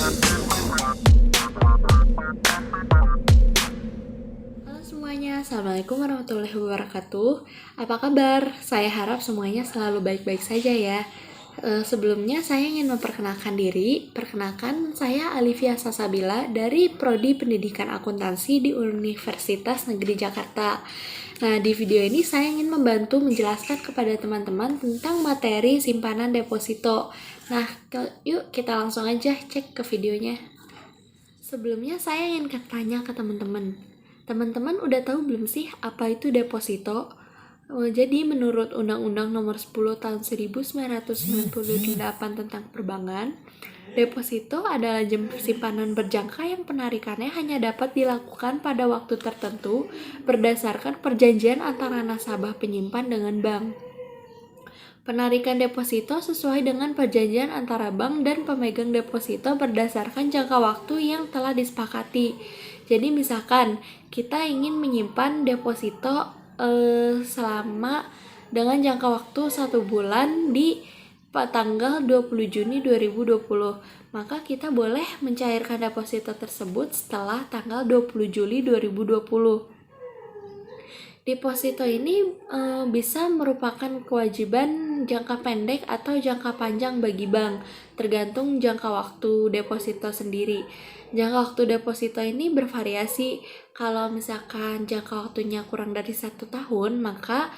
Halo semuanya, Assalamualaikum warahmatullahi wabarakatuh. Apa kabar? Saya harap semuanya selalu baik-baik saja ya. Sebelumnya saya ingin memperkenalkan diri. Perkenalkan, saya Alivia Sasabila dari Prodi Pendidikan Akuntansi di Universitas Negeri Jakarta. Nah, di video ini saya ingin membantu menjelaskan kepada teman-teman tentang materi simpanan deposito. Nah, yuk kita langsung aja cek ke videonya. Sebelumnya saya ingin tanya ke teman-teman. Teman-teman udah tahu belum sih apa itu deposito? Jadi menurut Undang-Undang Nomor 10 Tahun 1998 tentang Perbankan, deposito adalah simpanan berjangka yang penarikannya hanya dapat dilakukan pada waktu tertentu berdasarkan perjanjian antara nasabah penyimpan dengan bank. Penarikan deposito sesuai dengan perjanjian antara bank dan pemegang deposito berdasarkan jangka waktu yang telah disepakati. Jadi misalkan kita ingin menyimpan deposito selama dengan jangka waktu 1 bulan di tanggal 20 Juni 2020, maka kita boleh mencairkan deposito tersebut setelah tanggal 20 Juli 2020. Deposito ini bisa merupakan kewajiban jangka pendek atau jangka panjang bagi bank, tergantung jangka waktu deposito sendiri. Jangka waktu deposito ini bervariasi. Kalau misalkan jangka waktunya kurang dari 1 tahun, maka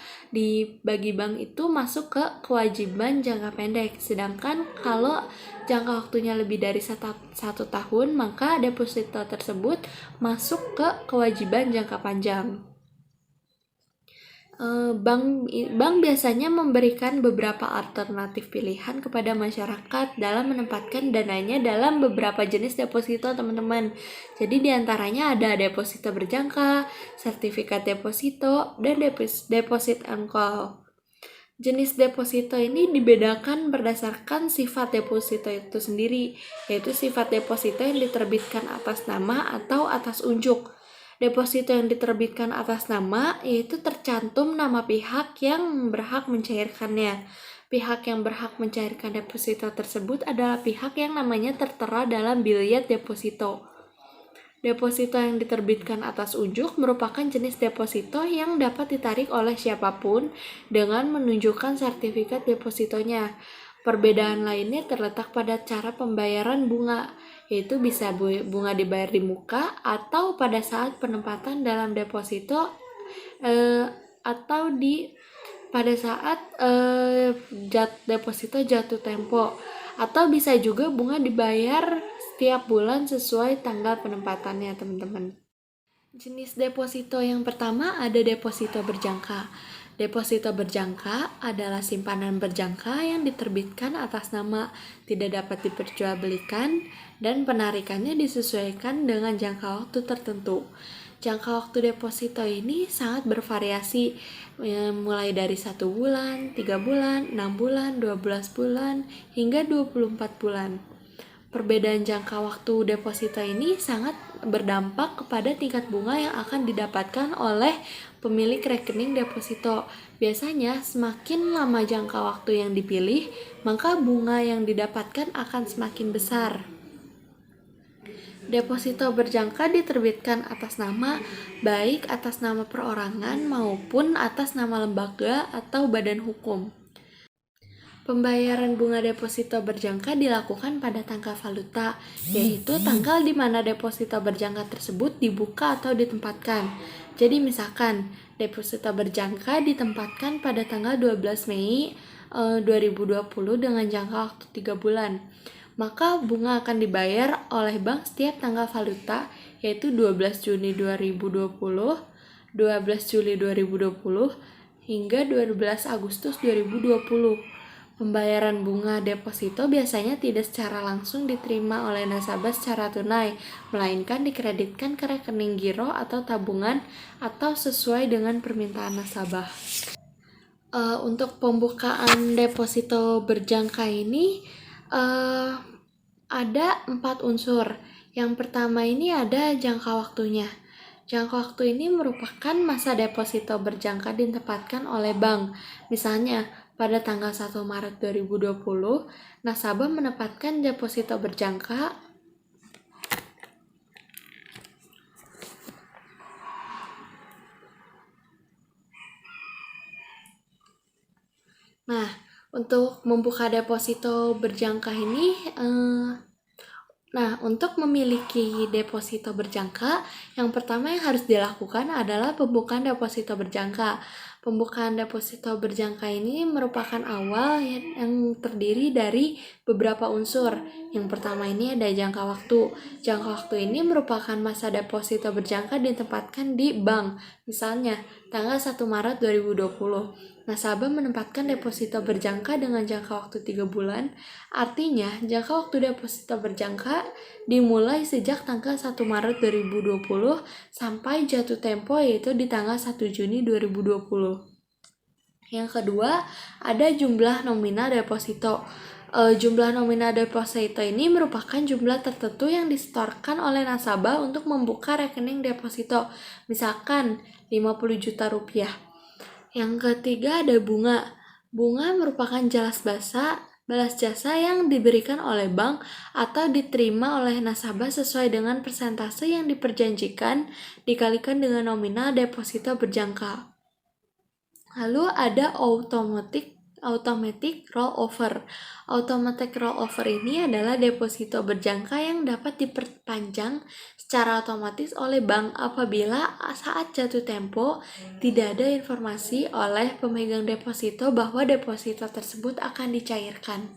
bagi bank itu masuk ke kewajiban jangka pendek. Sedangkan kalau jangka waktunya lebih dari 1 tahun, maka deposito tersebut masuk ke kewajiban jangka panjang. Bank biasanya memberikan beberapa alternatif pilihan kepada masyarakat dalam menempatkan dananya dalam beberapa jenis deposito, teman-teman. Jadi diantaranya ada deposito berjangka, sertifikat deposito, dan deposit on call. Jenis deposito ini dibedakan berdasarkan sifat deposito itu sendiri, yaitu sifat deposito yang diterbitkan atas nama atau atas unjuk. Deposito yang diterbitkan atas nama yaitu tercantum nama pihak yang berhak mencairkannya. Pihak yang berhak mencairkan deposito tersebut adalah pihak yang namanya tertera dalam bilyet deposito. Deposito yang diterbitkan atas unjuk merupakan jenis deposito yang dapat ditarik oleh siapapun dengan menunjukkan sertifikat depositonya. Perbedaan lainnya terletak pada cara pembayaran bunga, yaitu bisa bunga dibayar di muka atau pada saat penempatan dalam deposito atau pada saat deposito jatuh tempo, atau bisa juga bunga dibayar setiap bulan sesuai tanggal penempatannya, teman-teman. Jenis deposito yang pertama ada deposito berjangka. Deposito berjangka adalah simpanan berjangka yang diterbitkan atas nama, tidak dapat diperjualbelikan, dan penarikannya disesuaikan dengan jangka waktu tertentu. Jangka waktu deposito ini sangat bervariasi, mulai dari 1 bulan, 3 bulan, 6 bulan, 12 bulan, hingga 24 bulan. Perbedaan jangka waktu deposito ini sangat berdampak kepada tingkat bunga yang akan didapatkan oleh pemilik rekening deposito. Biasanya semakin lama jangka waktu yang dipilih, maka bunga yang didapatkan akan semakin besar. Deposito berjangka diterbitkan atas nama, baik atas nama perorangan maupun atas nama lembaga atau badan hukum. Pembayaran bunga deposito berjangka dilakukan pada tanggal valuta, yaitu tanggal di mana deposito berjangka tersebut dibuka atau ditempatkan. Jadi misalkan deposito berjangka ditempatkan pada tanggal 12 Mei 2020 dengan jangka waktu 3 bulan. Maka bunga akan dibayar oleh bank setiap tanggal valuta, yaitu 12 Juni 2020, 12 Juli 2020, hingga 12 Agustus 2020. Pembayaran bunga deposito biasanya tidak secara langsung diterima oleh nasabah secara tunai, melainkan dikreditkan ke rekening giro atau tabungan atau sesuai dengan permintaan nasabah. Untuk pembukaan deposito berjangka ini ada 4 unsur. Yang pertama ini ada jangka waktunya. Jangka waktu ini merupakan masa deposito berjangka ditempatkan oleh bank. Misalnya, pada tanggal 1 Maret 2020, nasabah menempatkan deposito berjangka Nah, untuk membuka deposito berjangka ini, untuk memiliki deposito berjangka, yang pertama yang harus dilakukan adalah pembukaan deposito berjangka. Pembukaan deposito berjangka ini merupakan awal yang terdiri dari beberapa unsur. Yang pertama ini ada jangka waktu. Jangka waktu ini merupakan masa deposito berjangka ditempatkan di bank. Misalnya, tanggal 1 Maret 2020. Nasabah menempatkan deposito berjangka dengan jangka waktu 3 bulan. Artinya, jangka waktu deposito berjangka dimulai sejak tanggal 1 Maret 2020 sampai jatuh tempo yaitu di tanggal 1 Juni 2020. Yang kedua, ada jumlah nominal deposito. Jumlah nominal deposito ini merupakan jumlah tertentu yang disetorkan oleh nasabah untuk membuka rekening deposito. Misalkan 50 juta rupiah. Yang ketiga ada bunga. Bunga merupakan balas jasa yang diberikan oleh bank atau diterima oleh nasabah sesuai dengan persentase yang diperjanjikan dikalikan dengan nominal deposito berjangka. Lalu ada automatic rollover. Automatic rollover ini adalah deposito berjangka yang dapat diperpanjang secara otomatis oleh bank apabila saat jatuh tempo tidak ada informasi oleh pemegang deposito bahwa deposito tersebut akan dicairkan.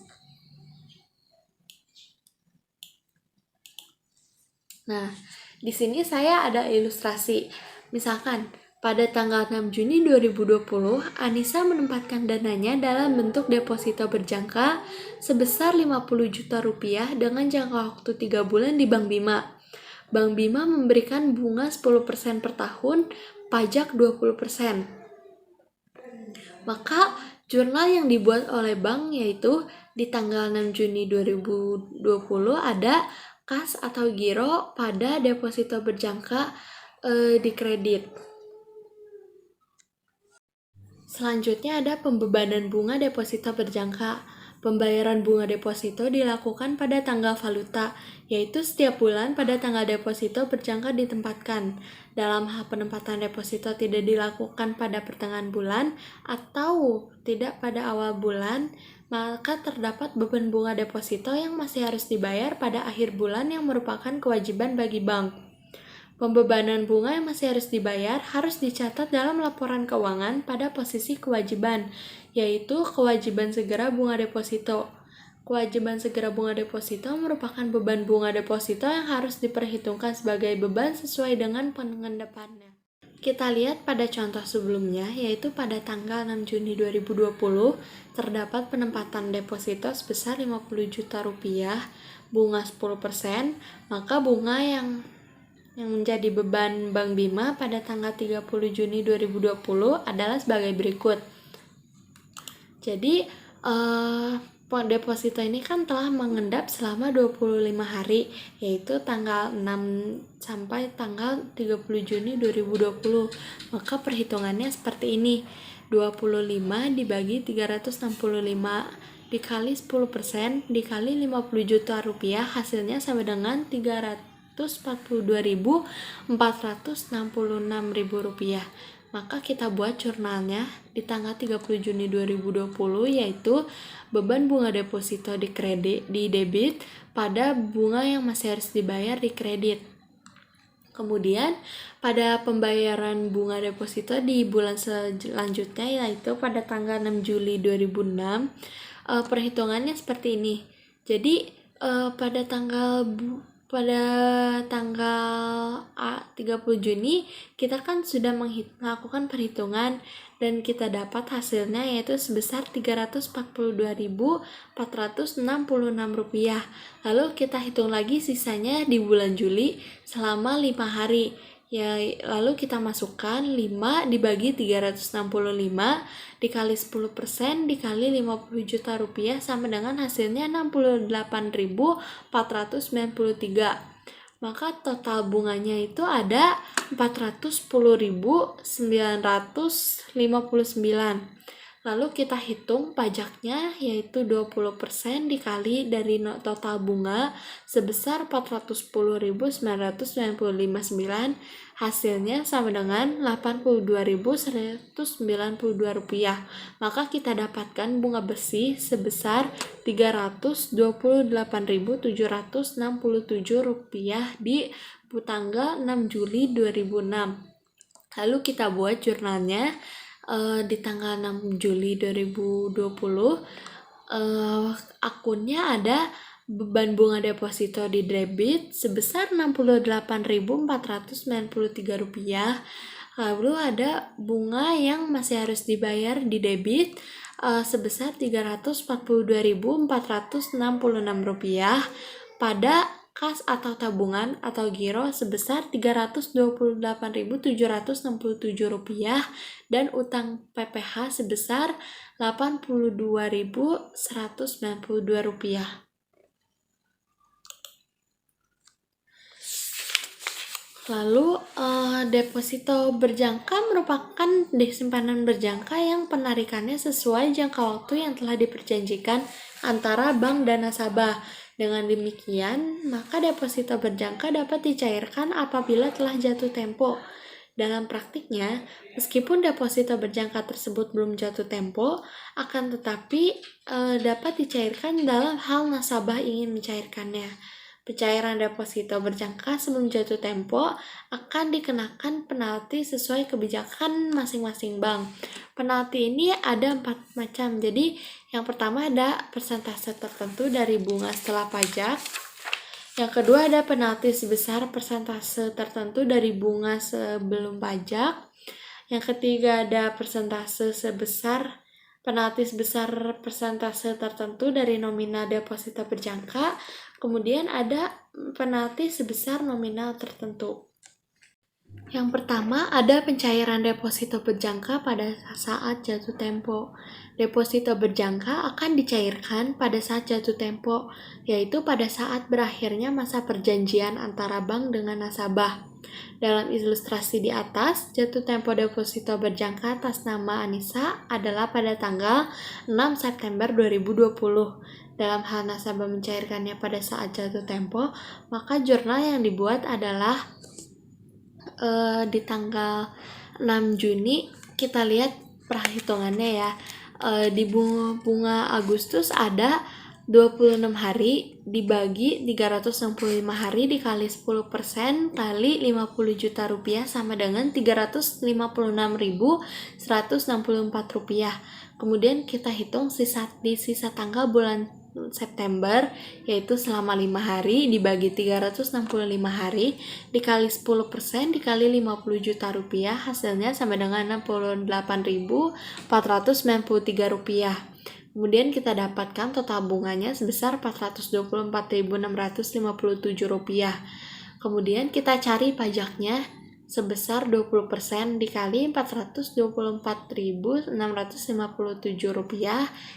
Nah, di sini saya ada ilustrasi. Misalkan pada tanggal 6 Juni 2020, Anissa menempatkan dananya dalam bentuk deposito berjangka sebesar 50 juta rupiah dengan jangka waktu 3 bulan di Bank Bima. Bank Bima memberikan bunga 10% per tahun, pajak 20%. Maka jurnal yang dibuat oleh bank yaitu di tanggal 6 Juni 2020 ada kas atau giro pada deposito berjangka di kredit. Selanjutnya ada pembebanan bunga deposito berjangka. Pembayaran bunga deposito dilakukan pada tanggal valuta, yaitu setiap bulan pada tanggal deposito berjangka ditempatkan. Dalam hal penempatan deposito tidak dilakukan pada pertengahan bulan atau tidak pada awal bulan, maka terdapat beban bunga deposito yang masih harus dibayar pada akhir bulan yang merupakan kewajiban bagi bank. Pembebanan bunga yang masih harus dibayar harus dicatat dalam laporan keuangan pada posisi kewajiban, yaitu kewajiban segera bunga deposito. Kewajiban segera bunga deposito merupakan beban bunga deposito yang harus diperhitungkan sebagai beban sesuai dengan pengendapannya. Kita lihat pada contoh sebelumnya, yaitu pada tanggal 6 Juni 2020, terdapat penempatan deposito sebesar 50 juta rupiah, bunga 10%, maka bunga yang menjadi beban Bank Bima pada tanggal 30 Juni 2020 adalah sebagai berikut. Jadi, deposito ini kan telah mengendap selama 25 hari, yaitu tanggal 6 sampai tanggal 30 Juni 2020. Maka perhitungannya seperti ini. 25 dibagi 365 dikali 10% dikali 50 juta rupiah, hasilnya sama dengan 342.466.000 rupiah. Maka kita buat jurnalnya di tanggal 30 Juni 2020, yaitu beban bunga deposito di debit pada bunga yang masih harus dibayar di kredit. Kemudian pada pembayaran bunga deposito di bulan selanjutnya, yaitu pada tanggal 6 Juli 2006, perhitungannya seperti ini. Jadi pada tanggal 30 Juni kita kan sudah melakukan perhitungan dan kita dapat hasilnya yaitu sebesar 342.466 rupiah. Lalu kita hitung lagi sisanya di bulan Juli selama 5 hari. Lalu kita masukkan 5 dibagi 365 dikali 10% dikali 50 juta rupiah sama dengan hasilnya 68.493. Maka total bunganya itu ada 410.959. Lalu kita hitung pajaknya, yaitu 20% dikali dari total bunga sebesar 410.995,9. Hasilnya sama dengan Rp82.192. Maka kita dapatkan bunga besi sebesar Rp328.767 di tanggal 6 Juli 2006. Lalu kita buat jurnalnya. Di tanggal 6 Juli 2020 akunnya ada beban bunga deposito di debit sebesar Rp68.493. Lalu ada bunga yang masih harus dibayar di debit sebesar Rp342.466 pada kas atau tabungan atau giro sebesar Rp328.767 dan utang PPh sebesar Rp82.192. Lalu deposito berjangka merupakan simpanan berjangka yang penarikannya sesuai jangka waktu yang telah diperjanjikan antara bank dan nasabah. Dengan demikian, maka deposito berjangka dapat dicairkan apabila telah jatuh tempo. Dalam praktiknya, meskipun deposito berjangka tersebut belum jatuh tempo, akan tetapi dapat dicairkan dalam hal nasabah ingin mencairkannya. Pencairan deposito berjangka sebelum jatuh tempo akan dikenakan penalti sesuai kebijakan masing-masing bank. Penalti ini ada 4 macam. Jadi, yang pertama ada persentase tertentu dari bunga setelah pajak. Yang kedua ada penalti sebesar persentase tertentu dari bunga sebelum pajak. Yang ketiga ada penalti sebesar persentase tertentu dari nominal deposito berjangka. Kemudian ada penalti sebesar nominal tertentu. Yang pertama ada pencairan deposito berjangka pada saat jatuh tempo. Deposito berjangka akan dicairkan pada saat jatuh tempo, yaitu pada saat berakhirnya masa perjanjian antara bank dengan nasabah. Dalam ilustrasi di atas, jatuh tempo deposito berjangka atas nama Anissa adalah pada tanggal 6 September 2020. Dalam hal nasabah mencairkannya pada saat jatuh tempo, maka jurnal yang dibuat adalah di tanggal 6 Juni. Kita lihat perhitungannya ya. Di bunga Agustus ada 26 hari dibagi 365 hari dikali 10% kali 50 juta rupiah sama dengan Rp356.164. Kemudian kita hitung di sisa tanggal bulan September, yaitu selama 5 hari dibagi 365 hari dikali 10% dikali 50 juta rupiah, hasilnya sama dengan Rp68.493. Kemudian kita dapatkan total bunganya sebesar Rp424.657. Kemudian kita cari pajaknya sebesar 20% dikali Rp424.657.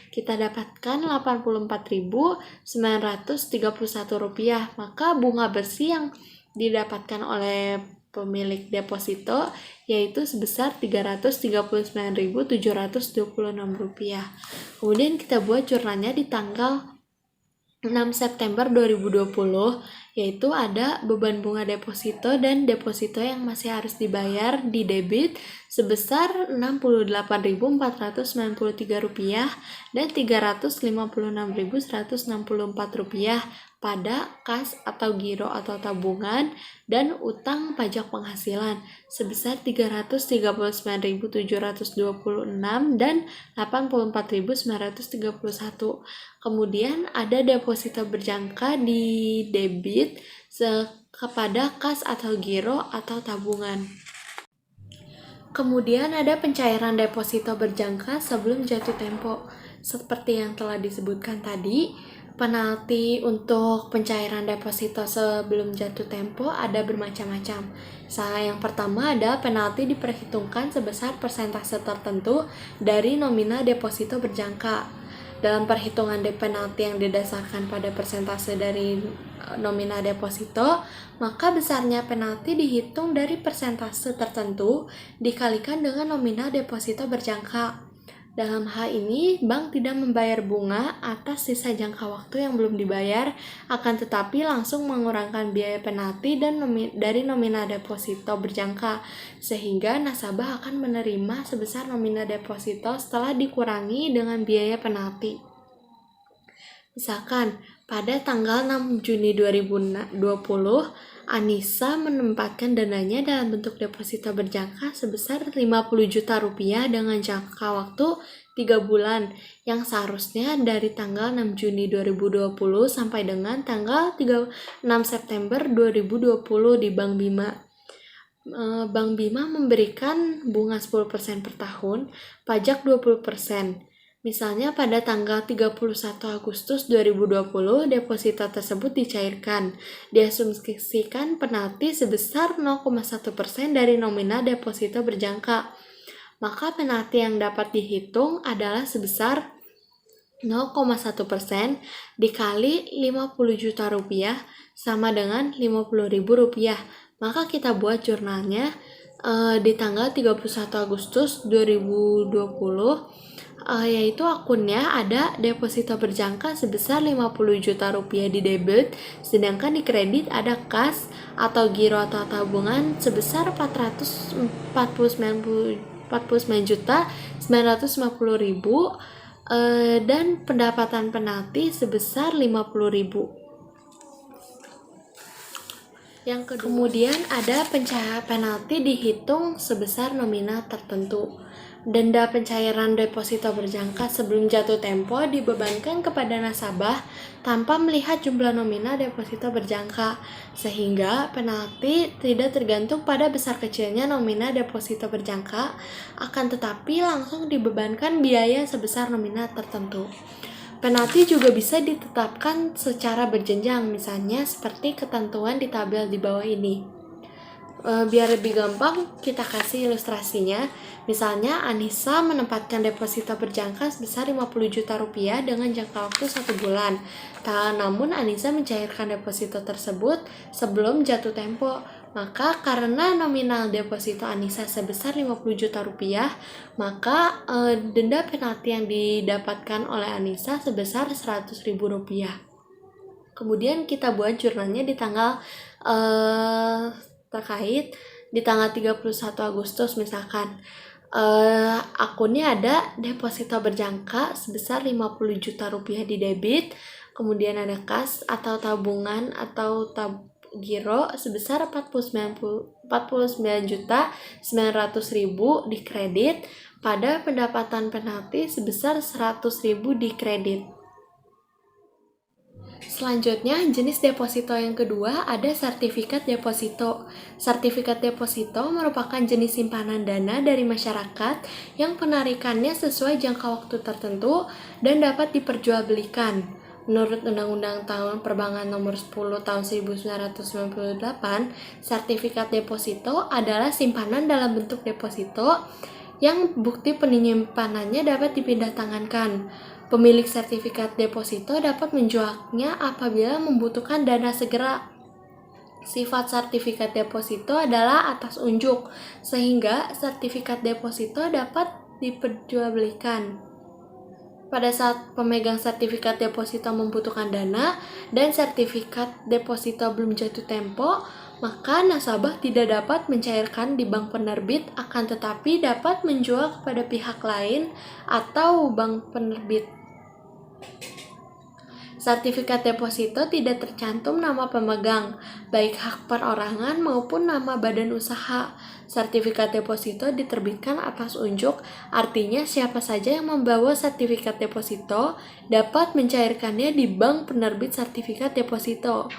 Kita dapatkan Rp84.931. Maka bunga bersih yang didapatkan oleh pemilik deposito yaitu sebesar Rp339.726. Kemudian kita buat jurnalnya di tanggal 6 September 2020, yaitu ada beban bunga deposito dan deposito yang masih harus dibayar di debit sebesar Rp68.493 dan Rp356.164 pada kas atau giro atau tabungan dan utang pajak penghasilan sebesar Rp339.726 dan Rp84.931. Kemudian ada deposito berjangka di debit kepada kas atau giro atau tabungan. Kemudian ada pencairan deposito berjangka sebelum jatuh tempo. Seperti yang telah disebutkan tadi, penalti untuk pencairan deposito sebelum jatuh tempo ada bermacam-macam. Yang pertama ada penalti diperhitungkan sebesar persentase tertentu dari nominal deposito berjangka. Dalam perhitungan penalti yang didasarkan pada persentase dari nominal deposito, maka besarnya penalti dihitung dari persentase tertentu dikalikan dengan nominal deposito berjangka. Dalam hal ini, bank tidak membayar bunga atas sisa jangka waktu yang belum dibayar, akan tetapi langsung mengurangkan biaya penalti dan dari nominal deposito berjangka, sehingga nasabah akan menerima sebesar nominal deposito setelah dikurangi dengan biaya penalti. Misalkan, pada tanggal 6 Juni 2020, Anissa menempatkan dananya dalam bentuk deposito berjangka sebesar 50 juta rupiah dengan jangka waktu 3 bulan yang seharusnya dari tanggal 6 Juni 2020 sampai dengan tanggal 6 September 2020 di Bank Bima. Bank Bima memberikan bunga 10% per tahun, pajak 20%. Misalnya pada tanggal 31 Agustus 2020, deposito tersebut dicairkan. Diasumsikan penalti sebesar 0,1% dari nominal deposito berjangka. Maka penalti yang dapat dihitung adalah sebesar 0,1% dikali 50 juta rupiah sama dengan 50.000 rupiah. Maka kita buat jurnalnya di tanggal 31 Agustus 2020, yaitu akunnya ada deposito berjangka sebesar 50 juta rupiah di debit, sedangkan di kredit ada kas atau giro atau tabungan sebesar 449 juta 950.000 dan pendapatan penalti sebesar 50.000. Yang kedua, kemudian ada penalti dihitung sebesar nominal tertentu. Denda pencairan deposito berjangka sebelum jatuh tempo dibebankan kepada nasabah tanpa melihat jumlah nominal deposito berjangka, sehingga penalti tidak tergantung pada besar kecilnya nominal deposito berjangka, akan tetapi langsung dibebankan biaya sebesar nominal tertentu. Penalti juga bisa ditetapkan secara berjenjang, misalnya seperti ketentuan di tabel di bawah ini. Biar lebih gampang, kita kasih ilustrasinya. Misalnya, Anissa menempatkan deposito berjangka sebesar 50 juta rupiah dengan jangka waktu 1 bulan. Namun, Anissa mencairkan deposito tersebut sebelum jatuh tempo. Maka, karena nominal deposito Anissa sebesar 50 juta rupiah, maka denda penalti yang didapatkan oleh Anissa sebesar 100.000 rupiah. Kemudian kita buat jurnalnya di tanggal terkait di tanggal 31 Agustus misalkan. Akunnya ada deposito berjangka sebesar 50 juta rupiah di debit, kemudian ada kas atau tabungan atau giro sebesar 49 juta 900.000 di kredit, pada pendapatan penalti sebesar 100.000 di kredit. Selanjutnya, jenis deposito yang kedua ada sertifikat deposito. Sertifikat deposito merupakan jenis simpanan dana dari masyarakat yang penarikannya sesuai jangka waktu tertentu dan dapat diperjualbelikan. Menurut Undang-Undang Tahun Perbankan Nomor 10 Tahun 1998, sertifikat deposito adalah simpanan dalam bentuk deposito yang bukti penyimpanannya dapat dipindah tangankan. Pemilik sertifikat deposito dapat menjualnya apabila membutuhkan dana segera. Sifat sertifikat deposito adalah atas unjuk, sehingga sertifikat deposito dapat diperjualbelikan. Pada saat pemegang sertifikat deposito membutuhkan dana dan sertifikat deposito belum jatuh tempo, maka nasabah tidak dapat mencairkan di bank penerbit, akan tetapi dapat menjual kepada pihak lain atau bank penerbit. Sertifikat deposito tidak tercantum nama pemegang, baik hak perorangan maupun nama badan usaha. Sertifikat deposito diterbitkan atas unjuk, artinya siapa saja yang membawa sertifikat deposito dapat mencairkannya di bank penerbit sertifikat deposito.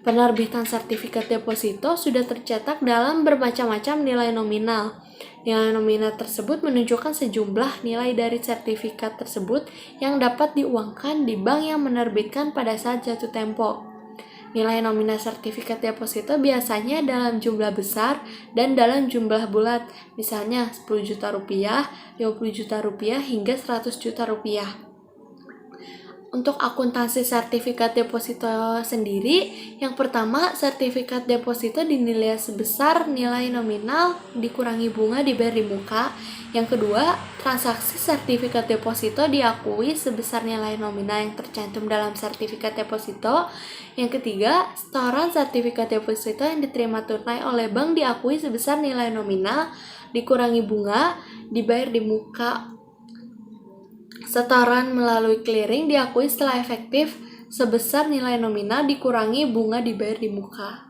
Penerbitan sertifikat deposito sudah tercetak dalam bermacam-macam nilai nominal. Nilai nominal tersebut menunjukkan sejumlah nilai dari sertifikat tersebut yang dapat diuangkan di bank yang menerbitkan pada saat jatuh tempo. Nilai nominal sertifikat deposito biasanya dalam jumlah besar dan dalam jumlah bulat, misalnya 10 juta rupiah, 50 juta rupiah, hingga 100 juta rupiah. Untuk akuntansi sertifikat deposito sendiri, yang pertama, sertifikat deposito dinilai sebesar nilai nominal dikurangi bunga dibayar di muka. Yang kedua, transaksi sertifikat deposito diakui sebesar nilai nominal yang tercantum dalam sertifikat deposito. Yang ketiga, setoran sertifikat deposito yang diterima tunai oleh bank diakui sebesar nilai nominal dikurangi bunga dibayar di muka. Setoran melalui clearing diakui setelah efektif sebesar nilai nominal dikurangi bunga dibayar di muka.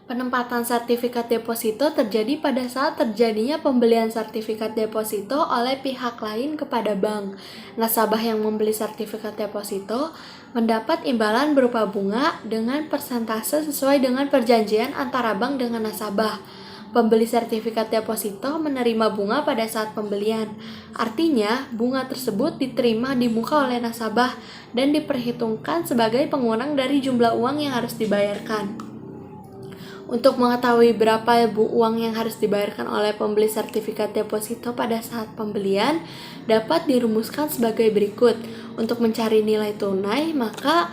Penempatan sertifikat deposito terjadi pada saat terjadinya pembelian sertifikat deposito oleh pihak lain kepada bank. Nasabah yang membeli sertifikat deposito mendapat imbalan berupa bunga dengan persentase sesuai dengan perjanjian antara bank dengan nasabah. Pembeli sertifikat deposito menerima bunga pada saat pembelian. Artinya, bunga tersebut diterima di muka oleh nasabah dan diperhitungkan sebagai pengurang dari jumlah uang yang harus dibayarkan. Untuk mengetahui berapa uang yang harus dibayarkan oleh pembeli sertifikat deposito pada saat pembelian dapat dirumuskan sebagai berikut. Untuk mencari nilai tunai, maka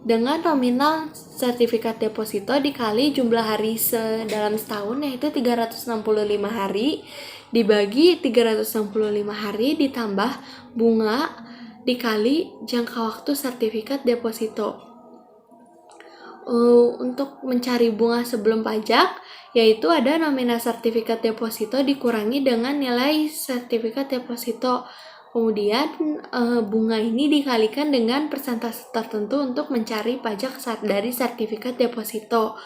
dengan nominal sertifikat deposito dikali jumlah hari dalam setahun, yaitu 365 hari, dibagi 365 hari ditambah bunga dikali jangka waktu sertifikat deposito. Untuk mencari bunga sebelum pajak, yaitu ada nominal sertifikat deposito dikurangi dengan nilai sertifikat deposito. Kemudian bunga ini dikalikan dengan persentase tertentu untuk mencari pajak dari sertifikat deposito.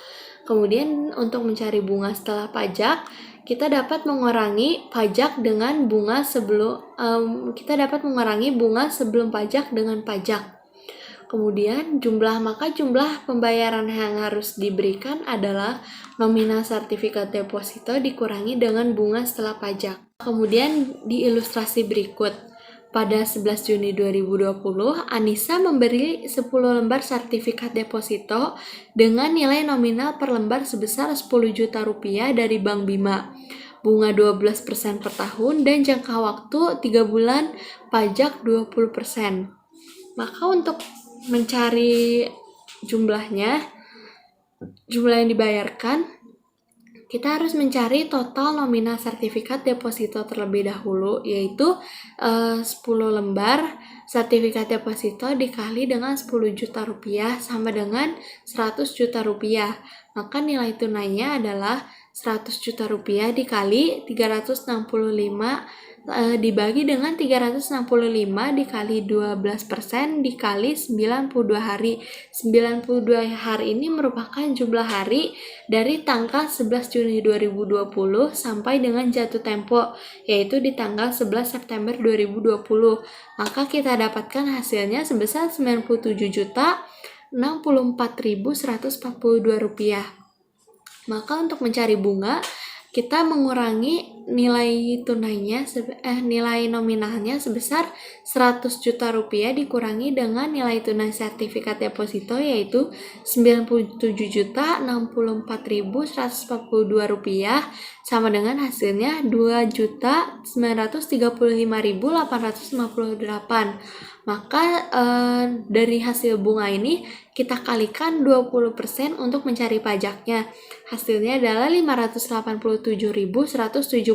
Kemudian untuk mencari bunga setelah pajak, kita dapat mengurangi pajak dengan bunga bunga sebelum pajak dengan pajak. Kemudian jumlah pembayaran yang harus diberikan adalah nominal sertifikat deposito dikurangi dengan bunga setelah pajak. Kemudian di ilustrasi berikut, pada 11 Juni 2020, Anissa memberi 10 lembar sertifikat deposito dengan nilai nominal per lembar sebesar 10 juta rupiah dari Bank Bima. Bunga 12% per tahun dan jangka waktu 3 bulan, pajak 20%. Maka untuk mencari jumlah yang dibayarkan, kita harus mencari total nominal sertifikat deposito terlebih dahulu, yaitu 10 lembar sertifikat deposito dikali dengan 10 juta rupiah sama dengan 100 juta rupiah. Maka nilai tunainya adalah 100 juta rupiah dikali 365 dibagi dengan 365 dikali 12% dikali 92 hari. 92 hari ini merupakan jumlah hari dari tanggal 11 Juni 2020 sampai dengan jatuh tempo, yaitu di tanggal 11 September 2020. Maka kita dapatkan hasilnya sebesar 97.064.142 rupiah. Maka untuk mencari bunga, kita mengurangi nilai nominalnya sebesar 100 juta rupiah dikurangi dengan nilai tunai sertifikat deposito, yaitu 97.064.142 rupiah sama dengan hasilnya 2.935.858. Maka dari hasil bunga ini kita kalikan 20% untuk mencari pajaknya. Hasilnya adalah 587.172.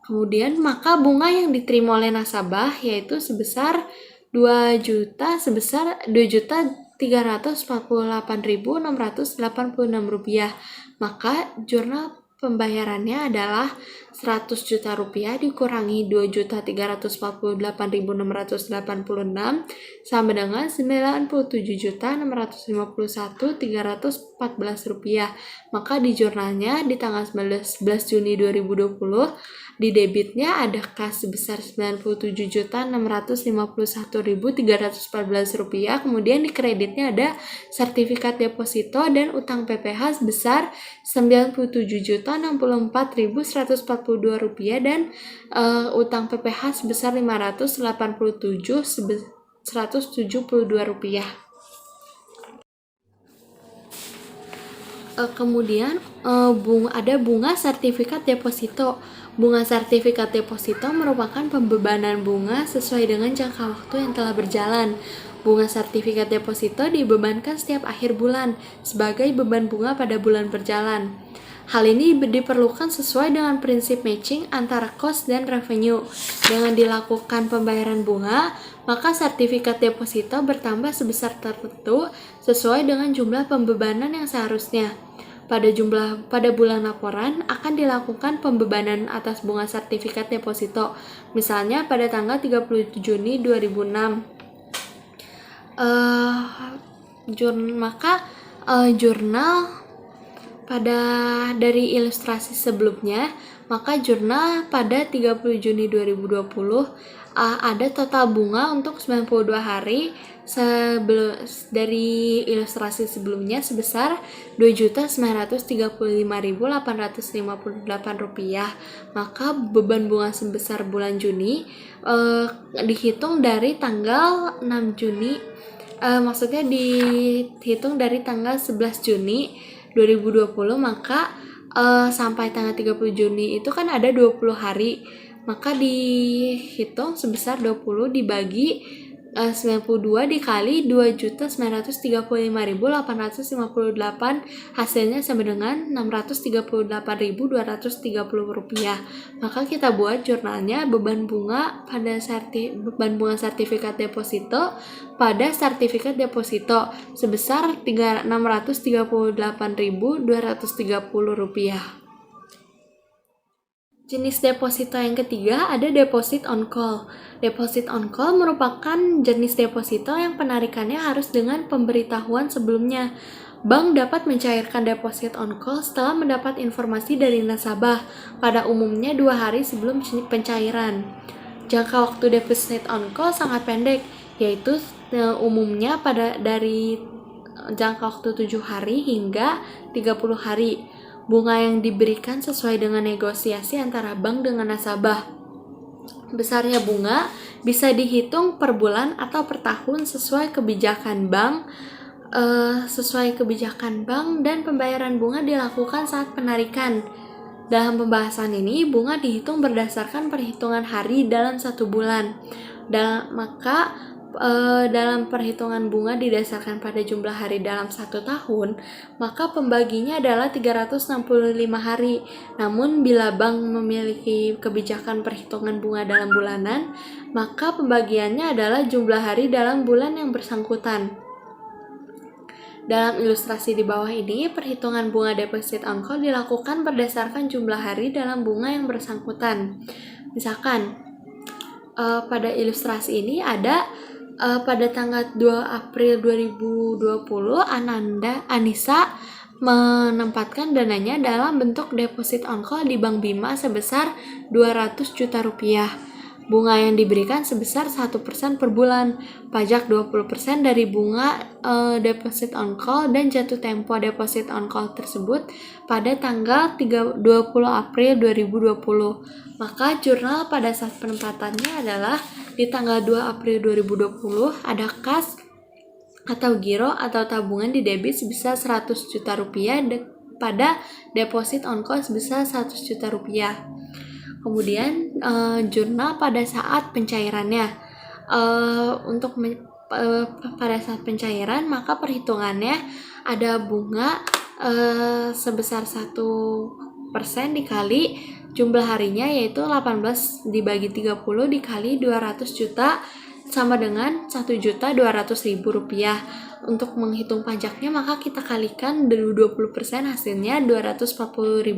Kemudian maka bunga yang diterima oleh nasabah yaitu sebesar 2.348.686 rupiah. Maka jurnal pembayarannya adalah 100 juta rupiah dikurangi 2.348.686 sama dengan 97.651.314 rupiah. Maka di jurnalnya di tanggal 11 Juni 2020 di debitnya ada kas sebesar 97.651.314 rupiah. Kemudian di kreditnya ada sertifikat deposito dan utang PPh sebesar 97.064.142 rupiah dan utang PPh sebesar 587.172 rupiah. Kemudian ada bunga sertifikat deposito. Bunga sertifikat deposito merupakan pembebanan bunga sesuai dengan jangka waktu yang telah berjalan. Bunga sertifikat deposito dibebankan setiap akhir bulan sebagai beban bunga pada bulan berjalan. Hal ini diperlukan sesuai dengan prinsip matching antara cost dan revenue. Dengan dilakukan pembayaran bunga, maka sertifikat deposito bertambah sebesar tertentu sesuai dengan jumlah pembebanan yang seharusnya. Pada bulan laporan akan dilakukan pembebanan atas bunga sertifikat deposito. Misalnya pada tanggal 30 Juni 2006. Jurnal dari ilustrasi sebelumnya, maka jurnal pada 30 Juni 2020 ada total bunga untuk 92 hari dari ilustrasi sebelumnya sebesar Rp2.935.858. Maka beban bunga sebesar bulan Juni dihitung dari tanggal 6 Juni, maksudnya dihitung dari tanggal 11 Juni 2020, maka sampai tanggal 30 Juni itu kan ada 20 hari, maka dihitung sebesar 20 dibagi 92 dikali 2.935.858, hasilnya sama dengan Rp638.230. Maka kita buat jurnalnya beban bunga sertifikat deposito pada sertifikat deposito sebesar Rp638.230. Jenis deposito yang ketiga ada deposit on call. Deposit on call merupakan jenis deposito yang penarikannya harus dengan pemberitahuan sebelumnya. Bank dapat mencairkan deposit on call setelah mendapat informasi dari nasabah, pada umumnya 2 hari sebelum pencairan. Jangka waktu deposit on call sangat pendek, yaitu umumnya dari jangka waktu 7 hari hingga 30 hari. Bunga yang diberikan sesuai dengan negosiasi antara bank dengan nasabah. Besarnya bunga bisa dihitung per bulan atau per tahun sesuai kebijakan bank, dan pembayaran bunga dilakukan saat penarikan. Dalam pembahasan ini, bunga dihitung berdasarkan perhitungan hari dalam 1 bulan. Dalam perhitungan bunga didasarkan pada jumlah hari dalam 1 tahun, maka pembaginya adalah 365 hari. Namun bila bank memiliki kebijakan perhitungan bunga dalam bulanan, maka pembagiannya adalah jumlah hari dalam bulan yang bersangkutan. Dalam ilustrasi di bawah ini, perhitungan bunga deposit on call dilakukan berdasarkan jumlah hari dalam bunga yang bersangkutan. Misalkan pada ilustrasi ini ada pada tanggal 2 April 2020, Anissa menempatkan dananya dalam bentuk deposit on call di Bank Bima sebesar Rp200 juta. Bunga yang diberikan sebesar 1% per bulan, pajak 20% dari bunga deposit on call, dan jatuh tempo deposit on call tersebut pada tanggal 20 April 2020. Maka jurnal pada saat penempatannya adalah di tanggal 2 April 2020 ada kas atau giro atau tabungan di debit sebesar Rp100 juta pada deposit on call sebesar Rp100 juta. Kemudian jurnal pada saat pencairannya. Pada saat pencairan, maka perhitungannya ada bunga sebesar 1% dikali jumlah harinya, yaitu 18 dibagi 30 dikali 200 juta sama dengan Rp1.200.000. Untuk menghitung pajaknya, maka kita kalikan dari 20%, hasilnya Rp240.000.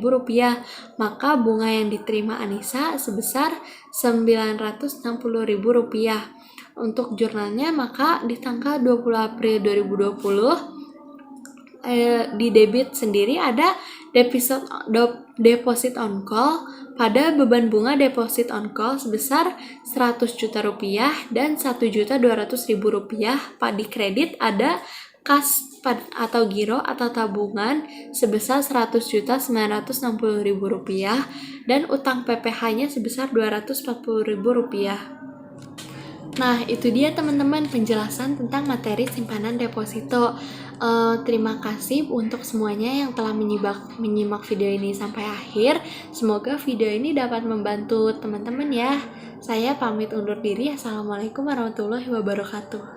Maka bunga yang diterima Anissa sebesar Rp960.000. Untuk jurnalnya, maka di tanggal 20 April 2020 di debit sendiri ada deposit on call pada beban bunga deposit on call sebesar Rp100 juta dan Rp1.200.000. Di kredit ada kas atau giro atau tabungan sebesar Rp100.960.000 dan utang PPh-nya sebesar Rp240.000. Nah, itu dia teman-teman penjelasan tentang materi simpanan deposito. Terima kasih untuk semuanya yang telah menyimak video ini sampai akhir. Semoga video ini dapat membantu teman-teman ya. Saya pamit undur diri. Assalamualaikum warahmatullahi wabarakatuh.